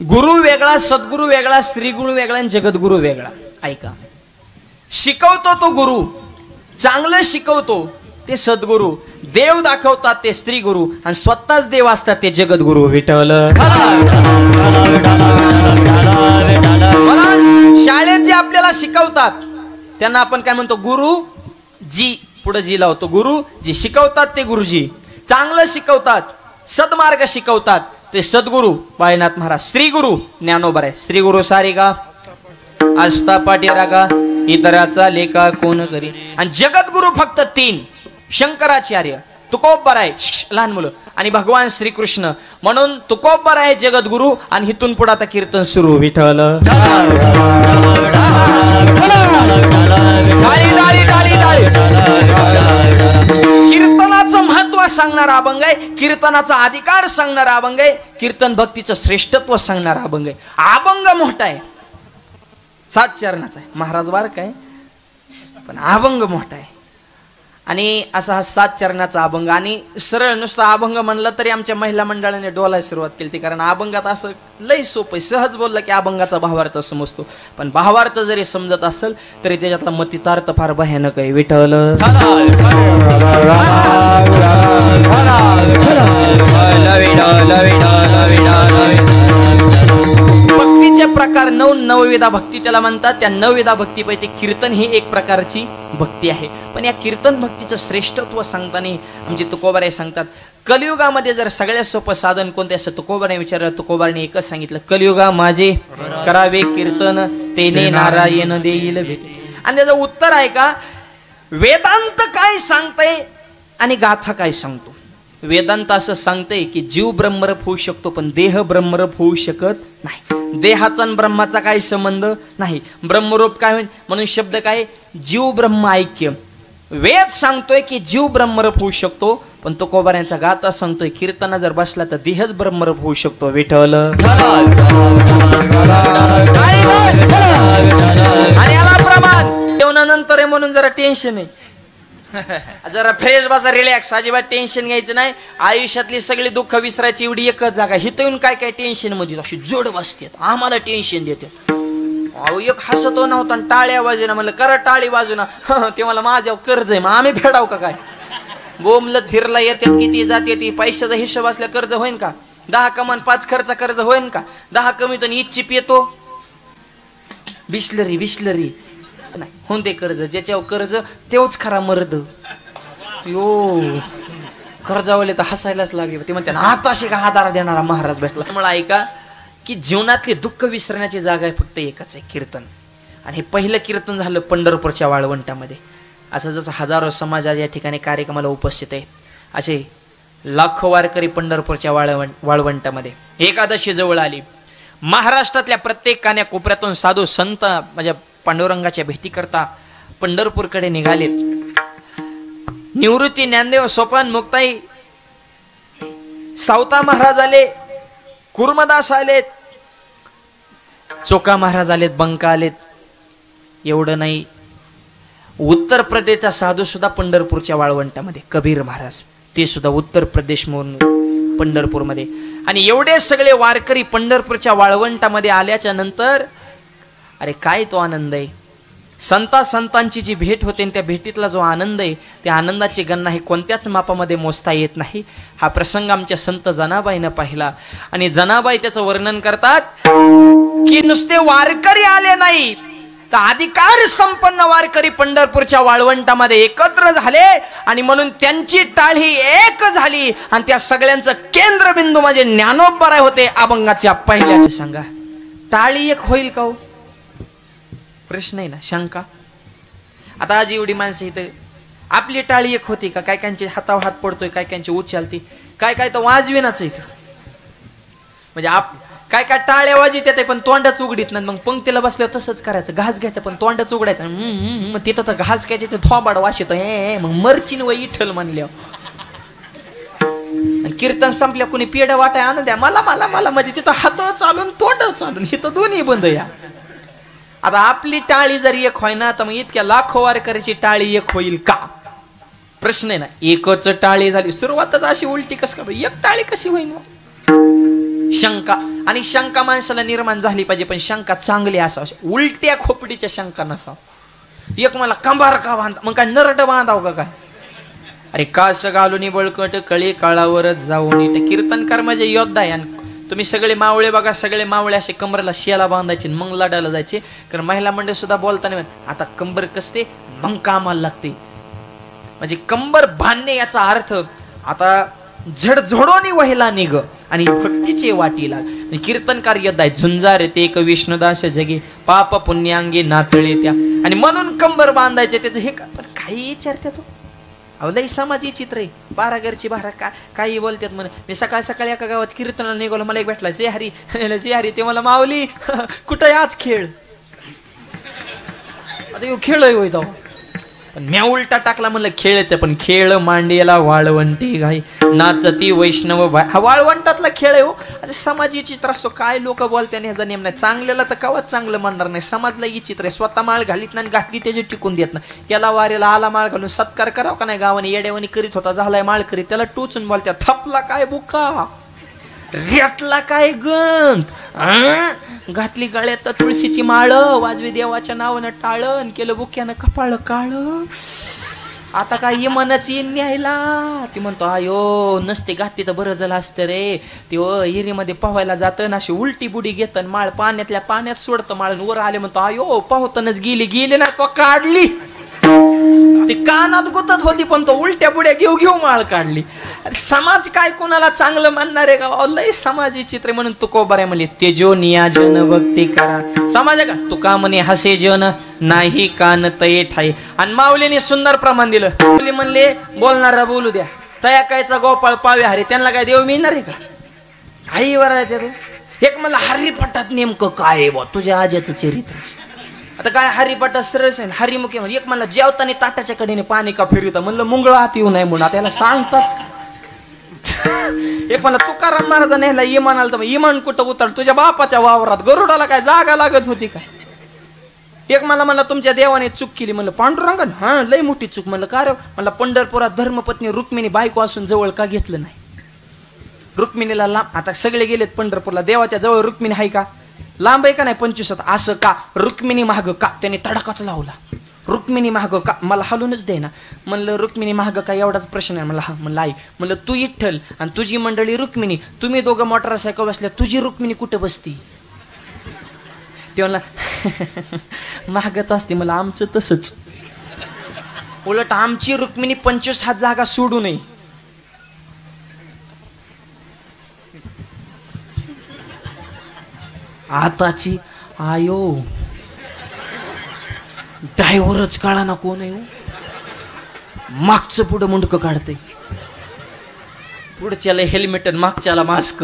गुरु वेगळा, सद्गुरु वेगळा, श्रीगुरु वेगळा आणि जगद्गुरु वेगळा. ऐका, शिकवतो तो गुरु, चांगलं शिकवतो ते सद्गुरु, देव दाखवतात ते स्त्री गुरु आणि स्वतःच देव असतात ते जगद्गुरु. विठ्ठल. शाळेत जे आपल्याला शिकवतात त्यांना आपण काय म्हणतो? गुरु जी. पुढे जी लावतो. गुरु जी शिकवतात ते गुरुजी, चांगलं शिकवतात, सद्मार्ग शिकवतात ते सद्गुरु बाळीनाथ महाराज. स्त्री गुरु ज्ञानोबा आहे. स्त्री गुरु सारिका आस्थापाटी रागा इतराचा लेखा कोण करी. आणि जगद्गुरु फक्त 3, शंकराचार्य, तुकोबराय लहान मुलं आणि भगवान श्रीकृष्ण. म्हणून तुकोबराय जगद्गुरु आणि इथून पुढे आता कीर्तन सुरू. विठ्ठल. कीर्तनाचं महत्व सांगणारा अभंग आहे, कीर्तनाचा अधिकार सांगणारा अभंग आहे, कीर्तन भक्तीचं श्रेष्ठत्व सांगणारा अभंग आहे. अभंग मोठा आहे, 7 चरणाचा आहे. महाराज बार काय पण अभंग मोठा आहे. आणि असा हा 7 चरणाचा अभंग. आणि सरळ नुसता अभंग म्हणलं तरी आमच्या महिला मंडळाने डोलायला सुरुवात केली, कारण अभंगात असं लय सोपं आहे. सहज बोललं की अभंगाचा भावार्थ समजतो, पण भावार्थ जरी समजत असेल तरी त्याच्यातला मतितार्थ फार भयानक आहे. विठ्ठल. भक्तीचे प्रकार 9 नवविधा भक्ती त्याला म्हणतात. त्या 9विधा भक्तीपैकी कीर्तन ही एक प्रकारची भक्ती आहे. पण या कीर्तन भक्तीचं श्रेष्ठत्व सांगताना म्हणजे तुकोबाराय सांगतात, कलियुगामध्ये जर सगळ्यात सोपं साधन कोणते असं तुकोबाने विचारलं. तुकोबाने एकच सांगितलं, कलियुगा माझे करावे कीर्तन, तेने नारायण देईल भेट. आणि त्याचं उत्तर आहे का, वेदांत काय सांगतंय आणि गाथा काय सांगतो. वेदांत असं सांगतंय की जीव ब्रह्मरूप होऊ शकतो, पण देह ब्रह्मरूप होऊ शकत नाही. देहाचा आणि ब्रह्माचा काही संबंध नाही. ब्रह्मरूप काय म्हणून शब्द काय, जीव ब्रह्म ऐक्य. वेद सांगतोय की जीव ब्रह्मरूप होऊ शकतो, पण तुकोबारायांचा गाथा सांगतोय कीर्तना जर बसला तर देहच ब्रह्मरूप होऊ शकतो. विठ्ठल. आणि याला प्रमाण जेवणानंतर आहे म्हणून जरा टेन्शन आहे, जरा फ्रेश बसा, रिलॅक्स, अजिबात टेन्शन घ्यायचं नाही. आयुष्यातली सगळी दुःख विसरायची एवढी एकच जागा. हिथं येऊन काय काय टेन्शन मध्ये अशी जोड बसते, आम्हाला टेन्शन देते. एक हसतो नव्हता टाळ्या बाजूना, म्हणलं करा टाळी बाजूना. ते मला माझ्यावर कर्ज आहे, मग आम्ही फेडाव का काय. बोमलत फिरला येतात किती जाते ती. पैशाचा हिशोब असल्या कर्ज होईन का. 10 कमान 5 खर्च कर्ज होईन का. 10 कमीतून इच्छिप येतो. बिस्लरी नाही होऊन ते कर्ज. ज्याच्यावर कर्ज तेवच खरा मर्द. यो कर्जावाले तर हसायलाच लागले. ते म्हणते आता अशी का आधार देणारा महाराज भेटला. मला ऐका की जीवनातले दुःख विसरण्याची जागा आहे फक्त एकच आहे, कीर्तन. आणि हे पहिलं कीर्तन झालं पंढरपूरच्या वाळवंटामध्ये. असं जसं हजारो समाज आज या ठिकाणी कार्यक्रमाला उपस्थित आहे, असे लाखो वारकरी पंढरपूरच्या वाळवंटामध्ये. एकादशी जवळ आली. महाराष्ट्रातल्या प्रत्येक कान्या कोपऱ्यातून साधू संत माझ्या पांडुरंगाच्या भेटी करता पंढरपूरकडे निघालेत. निवृत्ती ज्ञानदेव सोपान मुक्ताई सावता महाराज आले, कुर्मदास आलेत, चोका महाराज आलेत, बंका आलेत. एवढं नाही, उत्तर प्रदेशचा साधू सुद्धा पंढरपूरच्या वाळवंटामध्ये, कबीर महाराज, ते सुद्धा उत्तर प्रदेश म्हणून पंढरपूरमध्ये. आणि एवढे सगळे वारकरी पंढरपूरच्या वाळवंटामध्ये आल्याच्या नंतर अरे काय तो आनंद आहे. संतांची जी भेट होते त्या भेटीतला जो आनंद आहे, त्या आनंदाची गणना हे कोणत्याच मापामध्ये मोजता येत नाही. हा प्रसंग आमच्या संत जनाबाईनं पाहिला. आणि जनाबाई त्याचं वर्णन करतात की नुसते वारकरी आले नाही तर अधिकार संपन्न वारकरी पंढरपूरच्या वाळवंटामध्ये एकत्र झाले. आणि म्हणून त्यांची टाळी एक झाली. आणि त्या सगळ्यांचं केंद्रबिंदू म्हणजे ज्ञानोबराय होते. अभंगाच्या पहिल्याचे सांगा, टाळी एक होईल का हो? प्रश्न आहे ना, शंका. आता आज एवढी माणसं इथं, आपली टाळी एक होती का? काय कांचे हातावर हात पडतोय, काय कांचे उचलती, काय काय तर वाजविनाच इथं. म्हणजे काय काय टाळ्या वाजित येते पण तोंडाच उघडीत नाही. मग पंक्तीला बसल्यावर तसंच करायचं, घास घ्यायचं पण तोंडाच उघडायचं. मग तिथं तर घास घ्यायचे ते थोबाड वाश येतो. मग मरचिन व इठल म्हणल्यावर. कीर्तन संपल्या कुणी पेड वाटाय आणून द्या, मला मला मला मध्ये तिथं हात चालून तोंड चालून, इथं दोन्ही बंद. या आता आपली टाळी जर एक होय ना तर मग इतक्या लाखो वारकऱ्याची टाळी एक होईल का? प्रश्न आहे ना. एकच टाळी झाली, सुरुवातच अशी उलटी कस का, एक टाळी कशी होईल? शंका. आणि शंका माणसाला निर्माण झाली पाहिजे, पण शंका चांगली असावी, उलट्या खोपडीच्या शंका नसावं. एक मला कंबार का बांधा, मग काय नरट बांधाव का काय? अरे कास घालून बळकट कळी काळावरच जाऊन. कीर्तनकार म्हणजे योद्धा आहे. आणि तुम्ही सगळे मावळे बघा, सगळे मावळे असे कमरेला शियाला बांधायचे मग लढायला जायचे. कारण महिला मंडळ सुद्धा बोलताना आता कंबर कसते मग कामाला लागते. म्हणजे कंबर बांधणे याचा अर्थ आता झडझडोनी व्हायला निघ आणि भक्तीचे वाटी लाग. कीर्तनकार योद्धा आहे. झुंजार ते एक विष्णुदास जगे पाप पुण्यांगे नातळे त्या. आणि म्हणून कंबर बांधायचे त्याचं हे का. पण काही विचारते तो लई समाजी चित्र आहे. बारागरची बारा काही बोलतात म्हणे. मी सकाळ सकाळी एका गावात कीर्तनाला निघालो, मला एक भेटला जे हरी जे हरी. ते मला माऊली कुठं आज खेळ. आता यो खेळ होय तो. पण म्या उलटा टाकला म्हणलं खेळचं, पण खेळ मांडीला वाळवंटी घाई नाचती वैष्णव. हा वाळवंटातला खेळ आहे हो. आता समाजी चित्र असतो. काय लोक बोलते आणि ह्याचा नेम नाही. चांगल्याला तर कवाच चांगलं म्हणणार नाही. समाजला ही चित्र आहे. स्वतः माळ घालीत नाही, घातली त्याची टिकून देत नाही. याला वारेला आला माळ घालून सत्कार करावं का नाही. गावाने येड्यावानी करीत होता, झालाय माळ करीत, त्याला टोचून बोलत्या. थपला काय बुका, रेटला काय गंध, घातली गळ्यात तुळशीची माळ, वाजवी देवाच्या नावानं टाळण, केलं बुक्यानं कपाळ काळ. आता काय इमानाची न्यायला. ती म्हणतो आयो नसते घातली तर बरं झालं असतं रे. ती हिरीमध्ये पोहायला जातं ना, अशी उलटी बुडी घेतं माळ पाण्यातल्या पाण्यात सोडतं माळ. वर आले म्हणतो आयो पाहतनच गेली ना तो काढली. ती कानात गुतत होती पण तो उलट्या बुड्या घेऊ माळ काढली. समाज काय कोणाला चांगलं मानणार आहे का. लय समाजी चित्र. म्हणून तुकोबारे म्हणले तेजो नियाजन भक्ती करा. समाज का तुका म्हणे हसे जन नाही कान तये ठाई. आणि माऊलीने सुंदर प्रमाण दिलं. माऊली म्हणले बोलणारा बोलू द्या. तया कायचा गोपाळ पावे हरे, त्यांना काय देव मिळणार आहे का. आई वर आहे ते. एक मला हरिपटात नेमकं काय आहे बा तुझ्या आज्याचं चरित्र. आता काय हरिपटा सरळ हरिमुखी म्हणजे. एक मला जेवताना ताटाच्या कडेने पाणी का फिरवता, म्हणलं मुंगळा आत येऊ नये म्हणून त्याला सांगताच. एक मला तुकाराम महाराजा नेला इमान आलं तर इमान कुठं उतर तुझ्या बापाच्या वावरात. गरुडाला काय जागा लागत होती काय. एक मला तुमच्या देवाने चूक केली. म्हणलं पांडुरंगन हा लय मोठी चूक. म्हणलं का रे. मला पंढरपुरात धर्मपत्नी रुक्मिणी बायको असून जवळ का घेतलं नाही. रुक्मिणीला लांब. आता सगळे गेलेत पंढरपूरला, देवाच्या जवळ रुक्मिणी आहे का. लांब आहे का नाही 25. असं का रुक्मिणी महाग का. त्याने तडकाच लावला. रुक्मिणी महाग का, मला हलूनच दे ना. म्हणलं रुक्मिणी महाग का एवढाच प्रश्न आहे. मला हा म्हणलं आई. म्हणलं तू इठ्ठल आणि तुझी मंडळी रुक्मिणी, तुम्ही दोघं मोटरसायकल बसल्या, तुझी रुक्मिणी कुठं बसती. ते म्हणला महागच असते. मला आमचं तसंच. उलट आमची रुक्मिणी 25 हात जागा सोडू नये. आताची आयो ड्रायव्हरच काळा ना कोण आहे. मागचं पुढं मुंडकं काढते. पुढच्याला हेल्मेट आणि मागच्याला मास्क.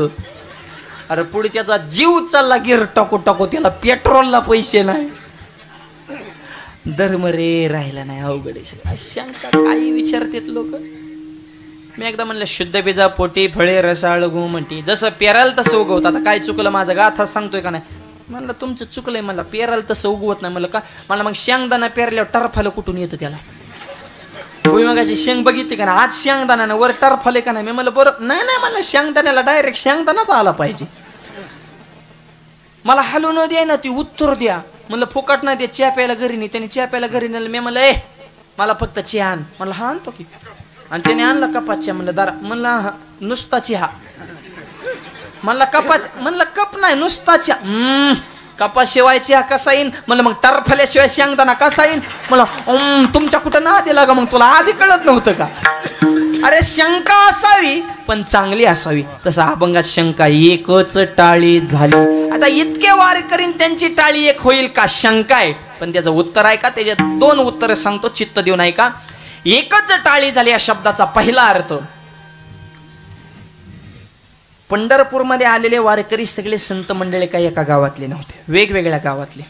अरे पुढच्याचा जीव चालला गिर टाको टाको, त्याला पेट्रोलला पैसे नाही. धर्म रे राहिला नाही. अवघड आहे. शंका काही विचारतात लोक. मी एकदा म्हणलं शुद्ध बीजा पोटी फळे रसाळ गो म्हणते. जसं पेराल तसं उगवत. आता काय चुकलं माझं गाथा सांगतोय का नाही. म्हणलं तुमचं चुकलंय. मला पेराल तसं उगवत नाही. म्हणलं का. मला मग शेंगदाणा पेरल्यावर टरफाला कुठून येतं त्याला. भुईमुगाची शेंग बघितली का ना. आज शेंगदाणा वर टरफाले का नाही. मी म्हणलं बरं नाही मला शेंगदाण्याला डायरेक्ट शेंगदाणाच आला पाहिजे. मला हलू न द्या ना, ती उत्तर द्या. म्हणलं फुकट नाही दे. चहा प्यायला घरी नाही. त्याने चहा प्यायला घरी नेलं. मी म्हणलं मला फक्त चहा आण. म्हणलं हा आणतो की. आणि त्याने आणला कपाच्या. म्हणलं दारा. म्हणलं नुसता चहा. म्हणलं कपाच. म्हणलं कप नाही नुसता चहा. कपाशिवाय चहा कसा येईन. म्हणलं मग टरफल्याशिवाय शेंगदाणा कसा येईन. म्हणलं तुमच्या कुठं ना दिला का. मग तुला आधी कळत नव्हतं का. अरे शंका असावी पण चांगली असावी. तसं अभंगात शंका एकच टाळी झाली. आता इतके वारकरी त्यांची टाळी एक होईल का. शंका आहे पण त्याचं उत्तर आहे का. त्याच्यात 2 उत्तर सांगतो चित्त देऊन आहे का. एकच टाळी झाली या शब्दाचा पहिला अर्थ. पंढरपूरमध्ये आलेले वारकरी सगळे संत मंडळी काही एका गावातले नव्हते. वेगवेगळ्या गावातले.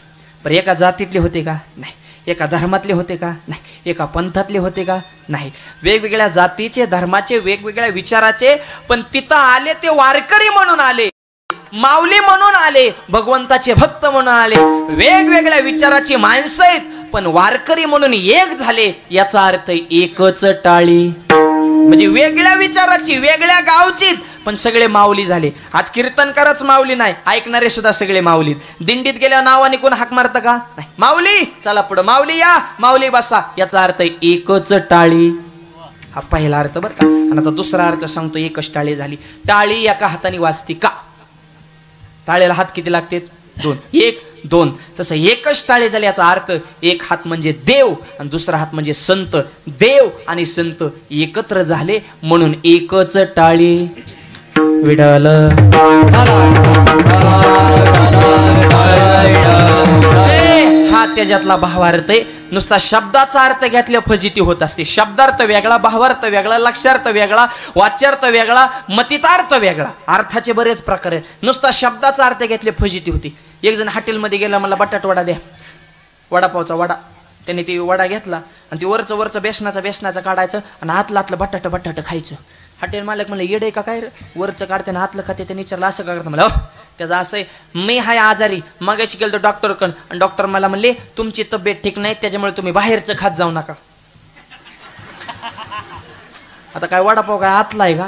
पण एका जातीतले होते का नाही. एका धर्मातले होते का नाही. एका पंथातले होते का नाही. वेगवेगळ्या जातीचे धर्माचे वेगवेगळ्या विचाराचे. पण तिथं आले ते वारकरी म्हणून आले, माऊली म्हणून आले, भगवंताचे भक्त म्हणून आले. वेगवेगळ्या विचाराची माणसं आहेत पण वारकरी म्हणून एक झाले. याचा अर्थ एकच टाळी. म्हणजे वेगळ्या विचाराची, वेगळ्या गावची, पण सगळे माऊली झाले. आज कीर्तनकारच माऊली नाही, ऐकणारे सुद्धा सगळे माऊलीत. दिंडीत गेल्या नावाने कोण हाक मारतं का? नाही. माऊली चला पुढं, माऊली या, माऊली बसा, याचा अर्थ एकच टाळी. हा पहिला अर्थ बरं का. आणि आता दुसरा अर्थ सांगतो. एकच टाळी झाली. टाळी एका हाताने वाजती का? टाळीला हात किती लागतात? 2. 1 2. तसं एकच टाळी झाली याचा अर्थ एक हात म्हणजे देव आणि दुसरा हात म्हणजे संत. देव आणि संत एकत्र झाले म्हणून एकच टाळी. विडल हा त्याच्यातला भावार्थ आहे. नुसता शब्दाचा अर्थ घेतल्या फजिती होत असते. शब्दार्थ वेगळा, भावार्थ वेगळा, लक्ष्यार्थ वेगळा, वाच्यार्थ वेगळा, मतितार्थ वेगळा. अर्थाचे बरेच प्रकार आहेत. नुसता शब्दाचा अर्थ घेतले फजिती होती. एक जण हॉटेलमध्ये गेला, मला बटाट वडा द्या, वडापावचा वडा. त्याने ती वडा घेतला आणि ती वरचं बेसनाचं काढायचं आणि आतलं बटाट खायचं. हॉटेल मालक म्हणलं येडे का काय? वरचं काढते ना आतलं खाते. त्याने विचारलं असं का करतं? मला त्याचं असं आहे, मी हाय आजारी, मगाशी गेलो तर डॉक्टरकडं आणि डॉक्टर मला म्हणले तुमची तब्येत ठीक नाही, त्याच्यामुळे तुम्ही बाहेरचं खात जाऊ नका. आता काय वडापाव काय आतला आहे का?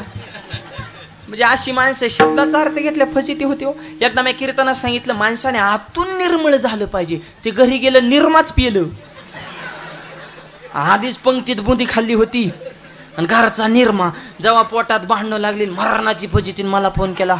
म्हणजे अशी माणसं शब्दाचा अर्थ घेतल्या फजिती होती. हो, एकदा मी कीर्तनात सांगितलं, माणसाने आतून निर्मळ झालं पाहिजे. ते घरी गेलं निर्माच पिलं. आधीच पंक्तीत बुंदी खाल्ली होती आणि घरचा निर्मा. जेव्हा पोटात भांडणं लागली, मरणाची फजितीने मला फोन केला,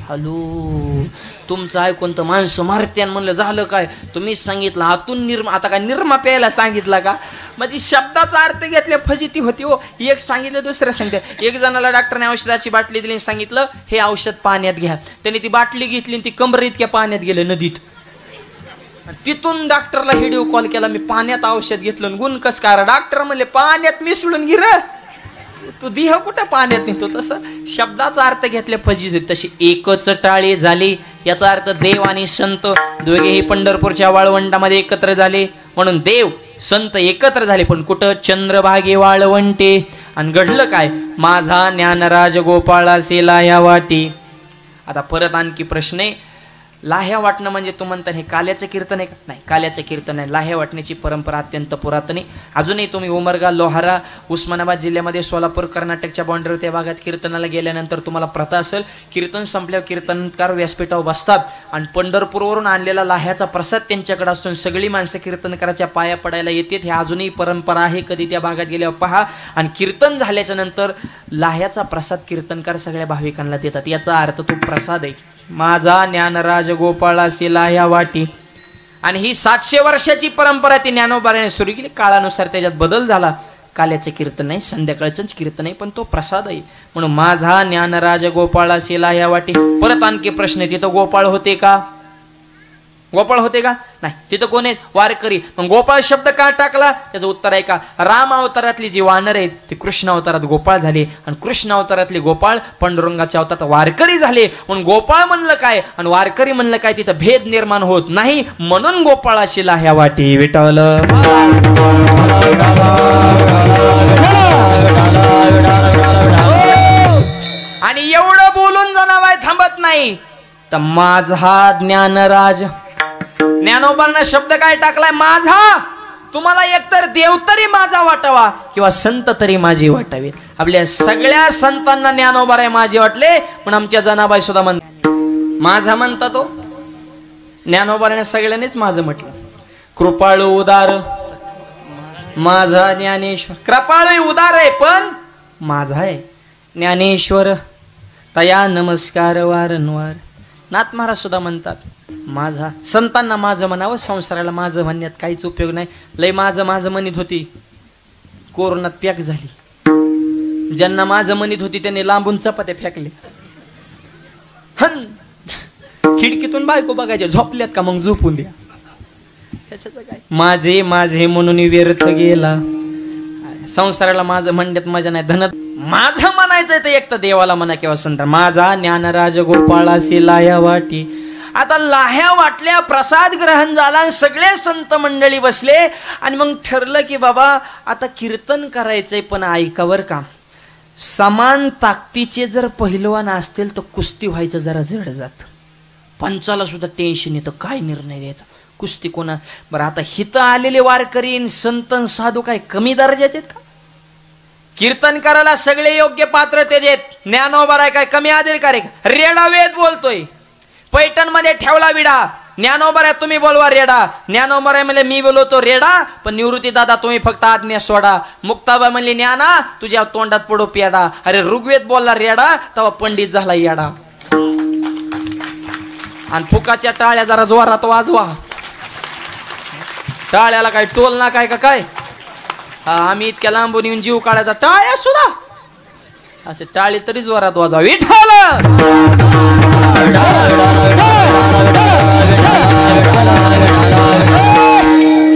हॅलो तुमचं ऐकून तर माणसं मारते. म्हणलं झालं काय? तुम्हीच सांगितलं आतून निर्मा. आता काय निर्मा प्यायला सांगितला का? म्हणजे शब्दाचा अर्थ घेतल्या फजिती होती. हो, एक सांगितलं दुसरं सांगितलं. एक जणाला डॉक्टरने औषधाची बाटली दिली, सांगितलं हे औषध पाण्यात घ्या. त्याने ती बाटली घेतली आणि ती कमर इतक्या पाण्यात गेलं, नदीत. तिथून डॉक्टरला व्हिडिओ कॉल केला, मी पाण्यात औषध घेतलं, गुण कस काय? डॉक्टर म्हणले पाण्यात मिसळून गिर, तू देह कुठं पाण्यात नेतो? तसं शब्दाचा अर्थ घेतल्या फजिती. तशी एकच टाळी झाली याचा अर्थ देव आणि संत दोघेही पंढरपूरच्या वाळवंटामध्ये एकत्र झाले म्हणून देव संत एकत्र झाले. पण कुठं? चंद्रभागे वाळवंटे. आणि घडलं काय? माझा ज्ञानराज गोपाळा सेला या वाटी. आता परत आणखी प्रश्न आहे. लाह्या वाटणं म्हणजे तू म्हणता हे काल्याचं कीर्तन आहे का? नाही, काल्याचं कीर्तन आहे. लाह्या वाटण्याची परंपरा अत्यंत पुरातन आहे. अजूनही तुम्ही उमरगा, लोहारा, उस्मानाबाद जिल्ह्यामध्ये, सोलापूर, कर्नाटकच्या बाँड्रीवर त्या भागात कीर्तनाला गेल्यानंतर तुम्हाला प्रथा असेल, कीर्तन संपल्यावर कीर्तनकार व्यासपीठावर बसतात आणि पंढरपूरवरून आणलेला लाह्याचा प्रसाद त्यांच्याकडे असतो. सगळी माणसं कीर्तनकाराच्या पाया पडायला येतात. हे अजूनही परंपरा आहे. कधी त्या भागात गेल्यावर पहा. आणि कीर्तन झाल्याच्या नंतर लाह्याचा प्रसाद कीर्तनकार सगळ्या भाविकांना देतात. याचा अर्थ तो प्रसाद आहे. माझा ज्ञानराज गोपाळा सेला या वाटी. आणि ही 700 वर्षाची परंपरा ती ज्ञानोबाने सुरू केली. काळानुसार त्याच्यात बदल झाला. काल्याचं कीर्तन नाही, संध्याकाळचंच कीर्तन आहे, पण तो प्रसाद आहे. म्हणून माझा ज्ञानराज गोपाळा सेला या वाटी. परत आणखी प्रश्न, तिथं गोपाळ होते का? गोपाळ होते का? नाही. तिथं कोण आहेत? वारकरी. मग गोपाळ शब्द का टाकला? त्याचं उत्तर आहे का, राम अवतारातली जी वानर आहेत ते कृष्ण अवतारात गोपाळ झाले आणि कृष्ण अवतारातले गोपाळ पांडुरंगाच्या अवतारात वारकरी झाले. म्हणून गोपाळ म्हणलं काय आणि वारकरी म्हणलं काय, तिथं भेद निर्माण होत नाही. म्हणून गोपाळाशी लाह्या वाटी. विठ्ठल आणि एवढं बोलून जनाबाई थांबत नाही. तर माझा ज्ञानराज, ज्ञानोबांना शब्द काय टाकलाय? माझा. तुम्हाला एकतर देव तरी माझा वाटावा किंवा संत तरी माझी वाटावे. आपल्या सगळ्या संतांना ज्ञानोबा माझे वाटले, पण आमच्या जनाबाई सुद्धा माझा म्हणता. तो ज्ञानोबाने सगळ्यांनीच माझं म्हटलं. कृपाळू उदार माझा ज्ञानेश्वर. कृपाळू उदार आहे पण माझा आहे ज्ञानेश्वर. तया नमस्कार वारंवार. नाथ महाराज सुद्धा म्हणतात माझा. संतांना माझं म्हणावं, संसाराला माझं म्हणण्यात काहीच उपयोग नाही. लय माझं म्हणत होती, कोरोनात पॅक झाली. ज्यांना माझं म्हणत होती त्यांनी लांबून चपात्या फेकले. हन खिडकीतून बायको बघायच्या, झोपल्यात का मग झोपून द्या. त्याच्याचं काय? माझे माझे म्हणून व्यर्थ गेला. संसाराला माझं म्हणण्यात मजा नाही. धन माझं म्हणायचंय तर एक तर देवाला म्हणा किंवा संत. माझा ज्ञानराज गोपाळा सेला या वाटी. आता लाह्या वाटल्या, प्रसाद ग्रहण झाला, सगळे संत मंडळी बसले आणि मग ठरलं की बाबा आता कीर्तन करायचंय. पण ऐकावर का, समान ताकदीचे जर पहिलवान असतील तर कुस्ती व्हायचं जरा जड जात. पंचाला सुद्धा टेन्शन येतं, काय निर्णय द्यायचा, कुस्ती कोणा. बरं आता हिथं आलेले वारकरी संत साधू काय कमी दर्जाचे आहेत का? कीर्तन करायला सगळे योग्य पात्र त्याचे ज्ञानोबा आहे काय कमी अधिकार आहे? रेडा वेद बोलतोय, पैठण मध्ये ठेवला विडा, ज्ञानोबा आहे तुम्ही बोलवा रेडा, ज्ञानोबा आहे म्हणले मी बोलवतो रेडा, पण निवृत्ती दादा तुम्ही फक्त आज्ञा सोडा. मुक्ताबाई म्हणली ज्ञाना तुझ्या तोंडात पडो पेडा. अरे ऋग्वेद बोलला रेडा तेव्हा पंडित झाला येडा. आणि फुकाच्या टाळ्या जरा जोरात वाजवा, टाळ्याला काय टोल ना काय का काय? आम्ही इतक्या लांबून येऊन जीव काढायचा, टाळ्या सुद्धा असे टाळी तरी जोरात वाजवा. विठ्ठल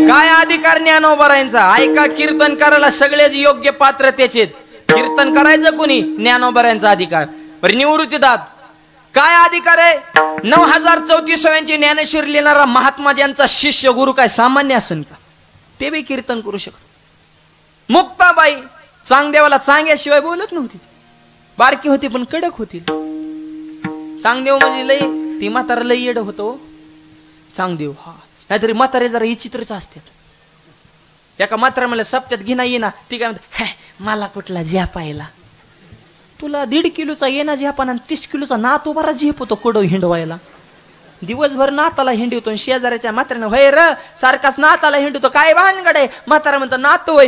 काय अधिकार ज्ञानोबरायांचा? ऐका, कीर्तन करायला सगळेच योग्य पात्र त्याचे. कीर्तन करायचं कोणी? ज्ञानोबरायांचा अधिकार. बरं निवृत्तीदात काय अधिकार आहे? 9034 ज्ञानेश्वर लिहिणारा महात्मा ज्यांचा शिष्य गुरु काय सामान्य असेल का? ते बी कीर्तन करू शकत. मुक्ताबाई चांगदेवाला चांग्याशिवाय बोलत नव्हती, बारकी होती पण कडक होती. चांगदेव म्हणजे लई ती म्हातारा लई येड होतो चांगदेव. हा नाहीतरी म्हातारे जरा विचित्रच असतात. एका म्हातारा मला सप्त्यात घेणा येईना, ती काय म्हणते मला कुठला झेप पाहिला? तुला 1.5 किलोचा येणा झेपान आणि 30 किलोचा नातू बरा झेप होतो कडव हिंडवायला. दिवसभर नाताला हिंडवतो, शेजाऱ्याच्या म्हाताऱ्यानं होय र सारखाच नाताला हिंडवतो, काय भानगड आहे? म्हातारा म्हणतो नातू होय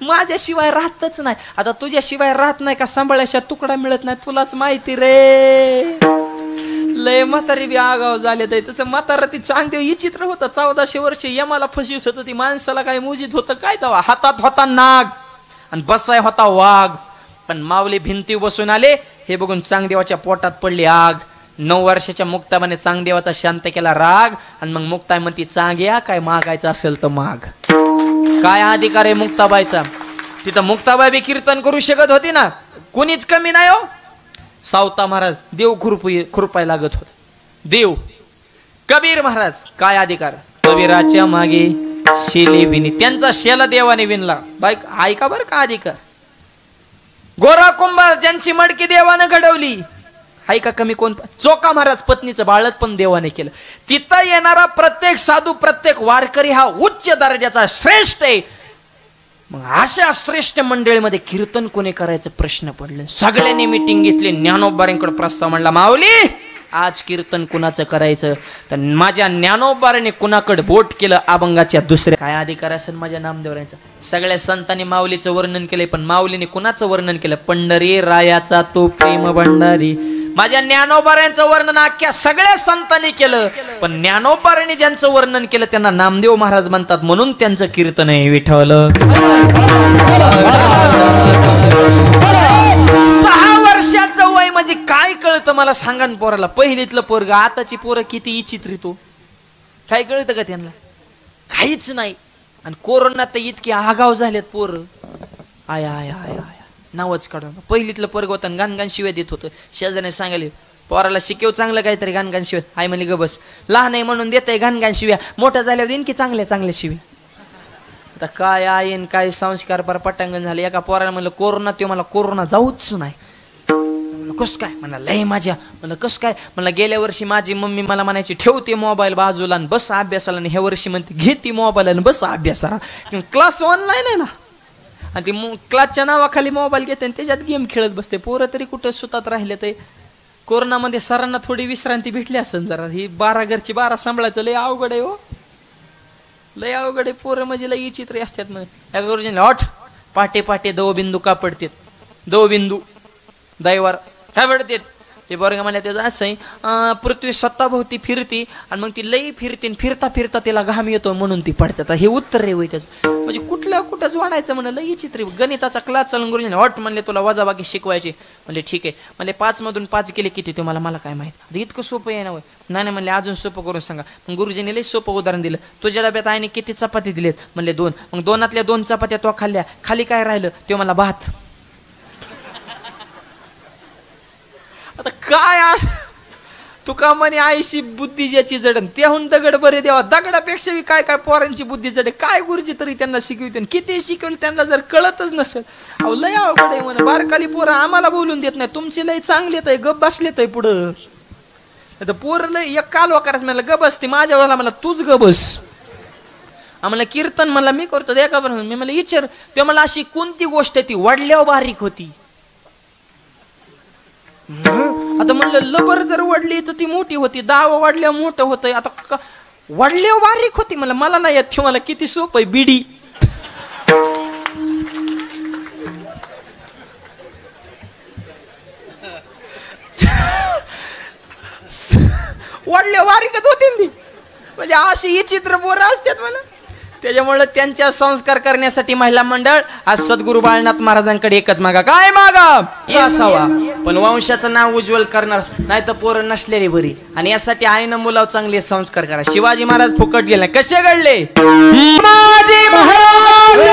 माझ्याशिवाय राहतच नाही. आता तुझ्याशिवाय राहत नाही का सांभाळ्याशिवाय तुकडा मिळत नाही, तुलाच माहिती रे. लय म्हातारी बी आगाव झाले ते. तसं म्हातारा ती चांगदेव विचित्र होतं. 1400 वर्ष यमाला फसवीत होतं. ती माणसाला काय मोजीत होतं काय? तेव्हा हातात होता नाग आणि बसाय होता वाघ. पण माऊली भिंती बसून आले, हे बघून चांगदेवाच्या पोटात पडली आग. 9 वर्षाच्या मुक्ताबाने चांगदेवाचा शांत केला राग. आणि मग मुक्ताई म्हणती चांग्या काय मागायचं असेल तर माग. काय अधिकार आहे मुक्ताबाईचा? तिथं मुक्ताबाई बी कीर्तन करू शकत होती ना, कुणीच कमी नाही हो. सावता महाराज देव खुरपाय लागत होत. देव कबीर महाराज काय अधिकार? कबीराच्या मागे शेली विनी, त्यांचा शेला देवाने विणला. बाईक ऐका बर का अधिकार. गोरा कुंभार ज्यांची मडकी देवाने घडवली, ऐका कमी कोण? चोका महाराज पत्नीचं बाळत पण देवाने केलं. तिथं येणारा प्रत्येक साधू प्रत्येक वारकरी हा उच्च दर्जाचा श्रेष्ठ आहे. मग अशा श्रेष्ठ मंडळीमध्ये कीर्तन कोणी करायचं प्रश्न पडले. सगळ्यांनी मिटिंग घेतली. ज्ञानोबारांकडे प्रस्ताव म्हणला माऊली आज कीर्तन कुणाचं करायचं? तर माझ्या ज्ञानोबाराने कुणाकडे बोट केलं? अभंगाच्या दुसऱ्या. काय अधिकार असेल माझ्या नामदेवरांचा? सगळ्या संतांनी माऊलीचं वर्णन केलंय, पण माऊलीने कुणाचं वर्णन केलं? पंढरी रायाचा तो प्रेम भंडारी. माझ्या ज्ञानोबारांचं वर्णन अख्ख्या सगळ्या संतांनी केलं, पण ज्ञानोबारांनी ज्यांचं वर्णन केलं त्यांना नामदेव महाराज म्हणतात, म्हणून त्यांचं कीर्तन आहे विठ्ठल. 6 वर्षाचं वय म्हणजे काय कळतं मला सांगा ना पोराला? पहिलीतलं पोरग, आताची पोरं किती विचित्रितो, काय कळतं का त्यांना? काहीच नाही. आणि कोरोनात तर इतके आगाव झालेत पोरं, आया आया आया नावच काढून. पहिलीतलं पोरग होतं गाणगाण शिव्या देत होतं. शेजाऱ्याने सांगायला पोराला शिकेव चांगलं काहीतरी गाणगाण शिव्या. आई म्हणली ग बस, लहान आहे म्हणून देत आहे गाणगाण शिव्या, मोठं झाल्यावर देईन की चांगल्या चांगल्या शिव्या. आता काय आईन काय संस्कार पर पटांगण झाले. एका पोराला म्हणलं कोरोना, ते मला कोरोना जाऊच नाही. कस काय? म्हणलं लय माझ्या. म्हणलं कस काय? म्हणलं गेल्या वर्षी माझी मम्मी मला म्हणायची ठेवते मोबाईल बाजूला आणि बस अभ्यासाला, आणि ह्या वर्षी म्हणते घेते मोबाईल आणि बस अभ्यासाला. क्लास ऑनलाईन आहे ना, आणि ती क्लासच्या नावाखाली मोबाईल घेते आणि त्याच्यात गेम खेळत बसते. पोरं तरी कुठं सुतात राहिले. ते कोरोनामध्ये सरांना थोडी विश्रांती भेटली असेल जरा. ही 12 घरची 12 सांभाळायचं लय अवघड आहे हो, लय अवघड आहे. पोरं म्हणजे लय विचित्र असतात. मग एका गुरुजीने हॉट पाटे पाटे दो बिंदू का पडतेत, दो बिंदू दैवार काय पडतेत ते बरं मला. त्याचं असं आहे पृथ्वी स्वतःभोवती फिरती आणि मग ती लई फिरते, फिरता फिरता तिला घाम येतो म्हणून ती पडतात. हे उत्तर रे वय त्याचं. म्हणजे कुठलं कुठं जोडायचं म्हणलं लई चित्र. गणिताचा क्लास चालून गुरुजीने हॉट म्हणले तुला वजाबाकी शिकवायची. म्हणले ठीक आहे. म्हणले 5 मधून 5 केले किती ते मला काय माहित. इतकं सोपं आहे ना वय? नाही म्हणले अजून सोपं करून सांगा. मग गुरुजीने लई सोपं उदाहरण दिलं. तुझ्या डब्यात आईने किती चपाती दिलेत? म्हणले 2. मग 2तल्या 2 चपात्या तो खाल्ल्या, खाली काय राहिलं? ते मला भात. आता काय तुका म्हणे आईशी बुद्धी ज्याची जडण त्याहून दगड बरे देवा. दगडापेक्षा काय काय पोरांची बुद्धी जडे. काय गुरुजी तरी त्यांना शिकवते, किती शिकवलं त्यांना जर कळतच नसेल. अहो लय अवघड आहे म्हणे. बारकाली पोरं आम्हाला बोलून देत नाही. तुमचे लय चांगलेत आहे, गप बसलेत आहे पुढं. पोरं लय एक कालवा करायचं म्हणलं ग बस. ते माझ्या वेळेला मला तूच ग बस. आम्हाला कीर्तन म्हणला मी करतो दे का बरं. मी मला विचार ते मला अशी कोणती गोष्ट ती वडल्यावर बारीक होती. आता म्हणलं लबर जर वडली तर ती मोठी होती, दावा वाढल्यावर मोठं होतंय. आता वडल्यावर बारीक होती मला नाही येत. ते मला किती सोपं आहे बिडी. वडल्या बारीकच होती ती. म्हणजे अशी विचित्र पोरं असतात मला. त्याच्यामुळे त्यांच्या संस्कार करण्यासाठी महिला मंडळ आज सद्गुरू बाळनाथ महाराजांकडे एकच मागा. काय मागा असावा पण वंशाचं नाव उज्ज्वल करणार, नाही तर पोरं नसलेली बरी. आणि यासाठी आईनं मुलावर चांगले संस्कार करा. शिवाजी महाराज फुकट गेले कसे घडले. शिवाजी महाराज